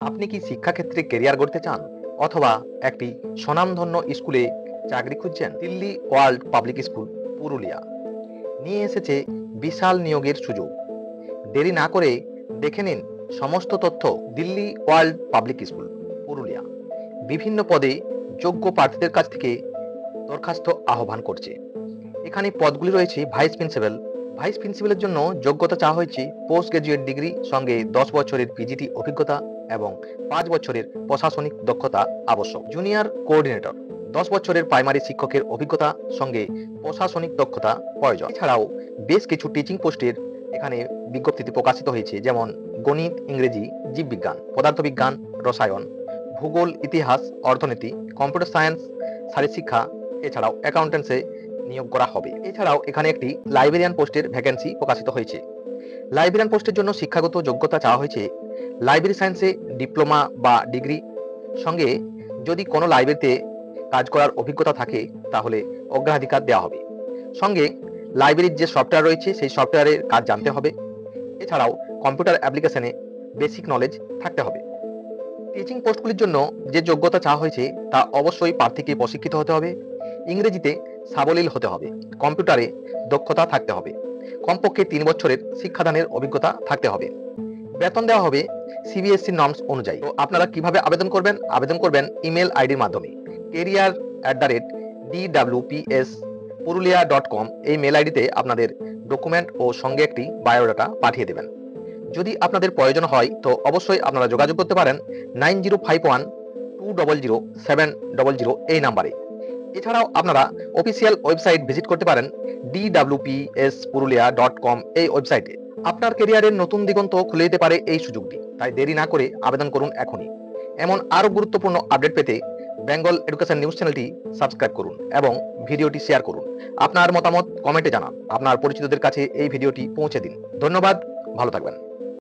আপনি কি শিক্ষাক্ষেত্রে কেরিয়ার গড়তে চান অথবা একটি স্বনামধন্য স্কুলে চাকরি খুঁজছেন? Delhi world public school Purulia নিয়ে এসেছে বিশাল নিয়োগের সুযোগ। দেরি না করে দেখে নিন সমস্ত তথ্য। Delhi world public school Purulia বিভিন্ন পদে যোগ্য প্রার্থীদের কাছ থেকে দরখাস্ত আহ্বান করছে। এখানে পদগুলি রয়েছে ভাইস প্রিন্সিপাল। ভাইস প্রিন্সিপালের জন্য যোগ্যতা চাওয়া হয়েছে পোস্ট গ্রাজুয়েট ডিগ্রি সঙ্গে 10 বছরের পিজিটি অভিজ্ঞতা এবং 5 বছরের প্রশাসনিক দক্ষতা আবশ্যক। জুনিয়র কোঅর্ডিনেটর 10 বছরের প্রাইমারি শিক্ষকের অভিজ্ঞতা সঙ্গে প্রশাসনিক দক্ষতা প্রয়োজন। এছাড়াও বেশ কিছু টিচিং পোস্টের এখানে বিজ্ঞপ্তিতে প্রকাশিত হয়েছে, যেমন গণিত, ইংরেজি, জীববিজ্ঞান, পদার্থবিজ্ঞান, রসায়ন, ভূগোল, ইতিহাস, অর্থনীতি, কম্পিউটার সায়েন্স, শারীরশিক্ষা, এছাড়াও অ্যাকাউন্টেন্সে নিয়োগ করা হবে। এছাড়াও এখানে একটি লাইব্রেরিয়ান পোস্টের ভ্যাকেন্সি প্রকাশিত হয়েছে। লাইব্রেরিয়ান পোস্টের জন্য শিক্ষাগত যোগ্যতা চাওয়া হয়েছে লাইব্রেরি সায়েন্সে ডিপ্লোমা বা ডিগ্রি সঙ্গে যদি কোনো লাইব্রেরিতে কাজ করার অভিজ্ঞতা থাকে তাহলে অগ্রাধিকার দেওয়া হবে। সঙ্গে লাইব্রেরির যে সফটওয়্যার রয়েছে সেই সফটওয়্যারের কাজ জানতে হবে। এছাড়াও কম্পিউটার অ্যাপ্লিকেশনে বেসিক নলেজ থাকতে হবে। টিচিং পোস্টগুলির জন্য যে যোগ্যতা চাওয়া হয়েছে তা অবশ্যই প্রার্থীকে প্রশিক্ষিত হতে হবে, ইংরেজিতে সাবলীল হতে হবে, কম্পিউটারে দক্ষতা থাকতে হবে, কমপক্ষে 3 বছরের শিক্ষাদানের অভিজ্ঞতা থাকতে হবে। বেতন দেওয়া হবে সিবিএসসি নর্মস অনুযায়ী। তো আপনারা কিভাবে আবেদন করবেন? আবেদন করবেন ইমেল আইডির মাধ্যমে career@dwps purulia.com। এই মেল আইডিতে আপনাদের ডকুমেন্ট ও সঙ্গে একটি বায়োডাটা পাঠিয়ে দেবেন। যদি আপনাদের প্রয়োজন হয় তো অবশ্যই আপনারা যোগাযোগ করতে পারেন 9051200700 এই নাম্বারে। এছাড়াও আপনারা অফিসিয়াল ওয়েবসাইট ভিজিট করতে পারেন dwpspurulia.com এই ওয়েবসাইটে। আপনার ক্যারিয়ারের নতুন দিগন্ত খুলে দিতে পারে এই সুযোগটি, তাই দেরি না করে আবেদন করুন এখনই। এমন আরো গুরুত্বপূর্ণ আপডেট পেতে বেঙ্গল এডুকেশন নিউজ চ্যানেলটি সাবস্ক্রাইব করুন এবং ভিডিওটি শেয়ার করুন। আপনার মতামত কমেন্টে জানান। আপনার পরিচিতদের কাছে এই ভিডিওটি পৌঁছে দিন। ধন্যবাদ, ভালো থাকবেন।